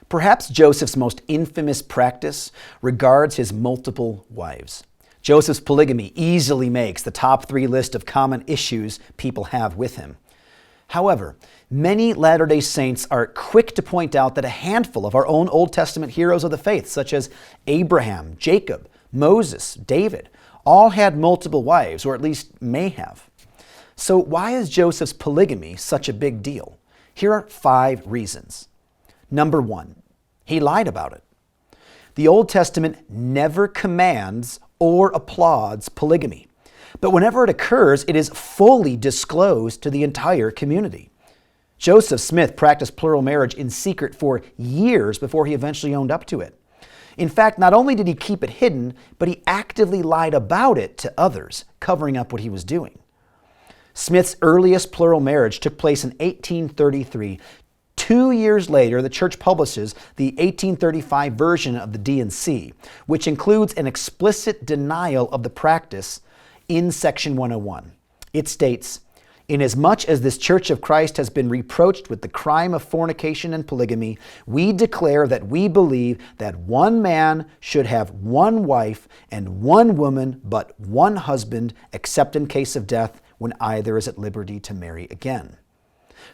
Perhaps Joseph's most infamous practice regards his multiple wives. Joseph's polygamy easily makes the top 3 list of common issues people have with him. However, many Latter-day Saints are quick to point out that a handful of our own Old Testament heroes of the faith, such as Abraham, Jacob, Moses, David, all had multiple wives, or at least may have. So why is Joseph's polygamy such a big deal? Here are 5 reasons. Number 1, he lied about it. The Old Testament never commands or applauds polygamy, but whenever it occurs, it is fully disclosed to the entire community. Joseph Smith practiced plural marriage in secret for years before he eventually owned up to it. In fact, not only did he keep it hidden, but he actively lied about it to others, covering up what he was doing. Smith's earliest plural marriage took place in 1833. 2 years later, the church publishes the 1835 version of the D&C, which includes an explicit denial of the practice in section 101. It states, "Inasmuch as this Church of Christ has been reproached with the crime of fornication and polygamy, we declare that we believe that one man should have one wife and one woman but one husband, except in case of death, when either is at liberty to marry again."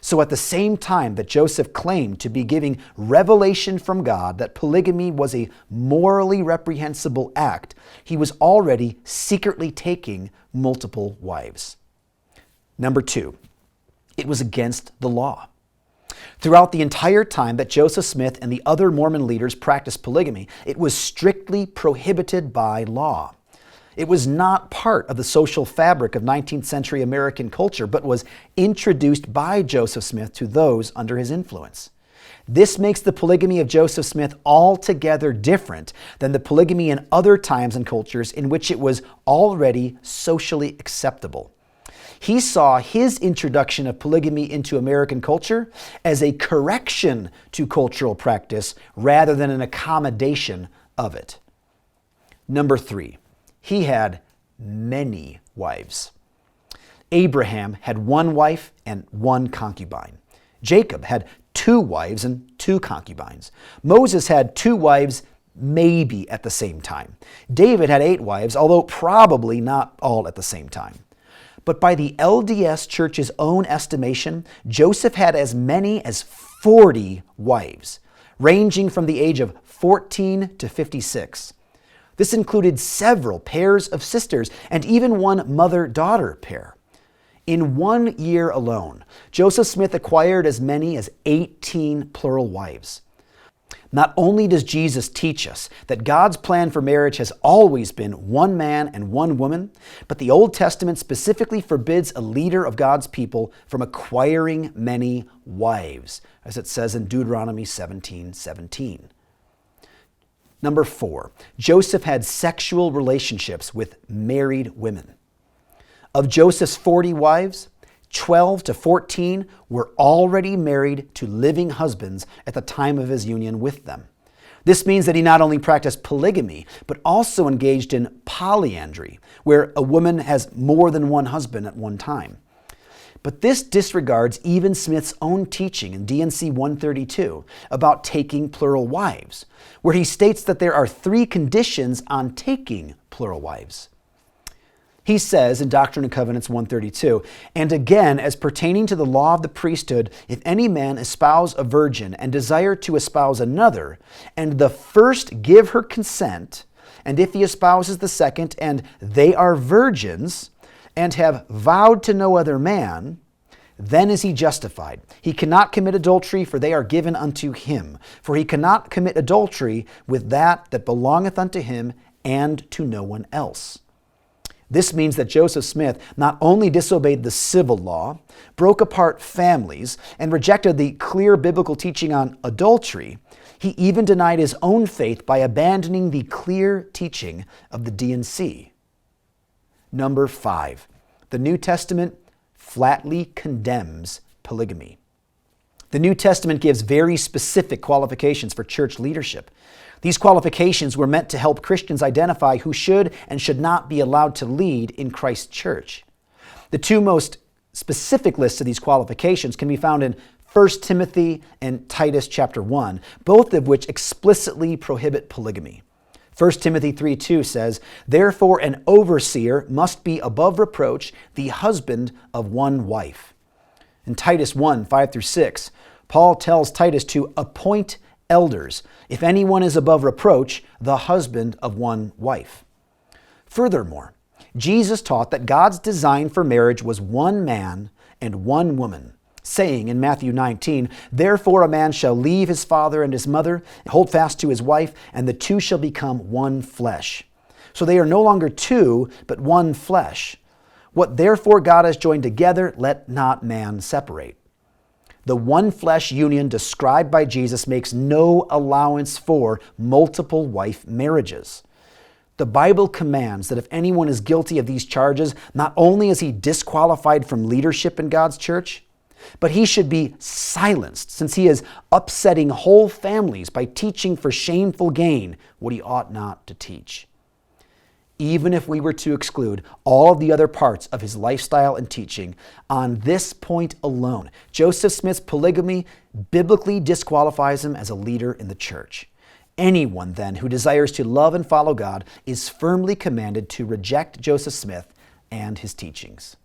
So at the same time that Joseph claimed to be giving revelation from God that polygamy was a morally reprehensible act, he was already secretly taking multiple wives. Number 2, it was against the law. Throughout the entire time that Joseph Smith and the other Mormon leaders practiced polygamy, it was strictly prohibited by law. It was not part of the social fabric of 19th century American culture, but was introduced by Joseph Smith to those under his influence. This makes the polygamy of Joseph Smith altogether different than the polygamy in other times and cultures in which it was already socially acceptable. He saw his introduction of polygamy into American culture as a correction to cultural practice rather than an accommodation of it. Number 3, he had many wives. Abraham had one wife and one concubine. Jacob had 2 wives and 2 concubines. Moses had 2 wives, maybe at the same time. David had 8 wives, although probably not all at the same time. But by the LDS Church's own estimation, Joseph had as many as 40 wives, ranging from the age of 14 to 56. This included several pairs of sisters and even one mother-daughter pair. In 1 year alone, Joseph Smith acquired as many as 18 plural wives. Not only does Jesus teach us that God's plan for marriage has always been one man and one woman, but the Old Testament specifically forbids a leader of God's people from acquiring many wives, as it says in Deuteronomy 17:17. Number 4, Joseph had sexual relationships with married women. Of Joseph's 40 wives, 12 to 14 were already married to living husbands at the time of his union with them. This means that he not only practiced polygamy, but also engaged in polyandry, where a woman has more than one husband at one time. But this disregards even Smith's own teaching in D&C 132 about taking plural wives, where he states that there are 3 conditions on taking plural wives. He says in Doctrine and Covenants 132, "And again, as pertaining to the law of the priesthood, if any man espouse a virgin and desire to espouse another, and the first give her consent, and if he espouses the second, and they are virgins, and have vowed to no other man, then is he justified. He cannot commit adultery, for they are given unto him. For he cannot commit adultery with that belongeth unto him, and to no one else." This means that Joseph Smith not only disobeyed the civil law, broke apart families, and rejected the clear biblical teaching on adultery, he even denied his own faith by abandoning the clear teaching of the D&C. Number 5, the New Testament flatly condemns polygamy. The New Testament gives very specific qualifications for church leadership. These qualifications were meant to help Christians identify who should and should not be allowed to lead in Christ's church. The 2 most specific lists of these qualifications can be found in 1 Timothy and Titus chapter 1, both of which explicitly prohibit polygamy. 1 Timothy 3:2 says, "Therefore an overseer must be above reproach, the husband of one wife." In Titus 1:5-6, Paul tells Titus to appoint elders, if anyone is above reproach, the husband of one wife. Furthermore, Jesus taught that God's design for marriage was one man and one woman, saying in Matthew 19, "Therefore a man shall leave his father and his mother, and hold fast to his wife, and the two shall become one flesh." So they are no longer two, but one flesh. What therefore God has joined together, let not man separate. The one flesh union described by Jesus makes no allowance for multiple wife marriages. The Bible commands that if anyone is guilty of these charges, not only is he disqualified from leadership in God's church, but he should be silenced, since he is upsetting whole families by teaching for shameful gain what he ought not to teach. Even if we were to exclude all of the other parts of his lifestyle and teaching, on this point alone, Joseph Smith's polygamy biblically disqualifies him as a leader in the church. Anyone, then, who desires to love and follow God is firmly commanded to reject Joseph Smith and his teachings.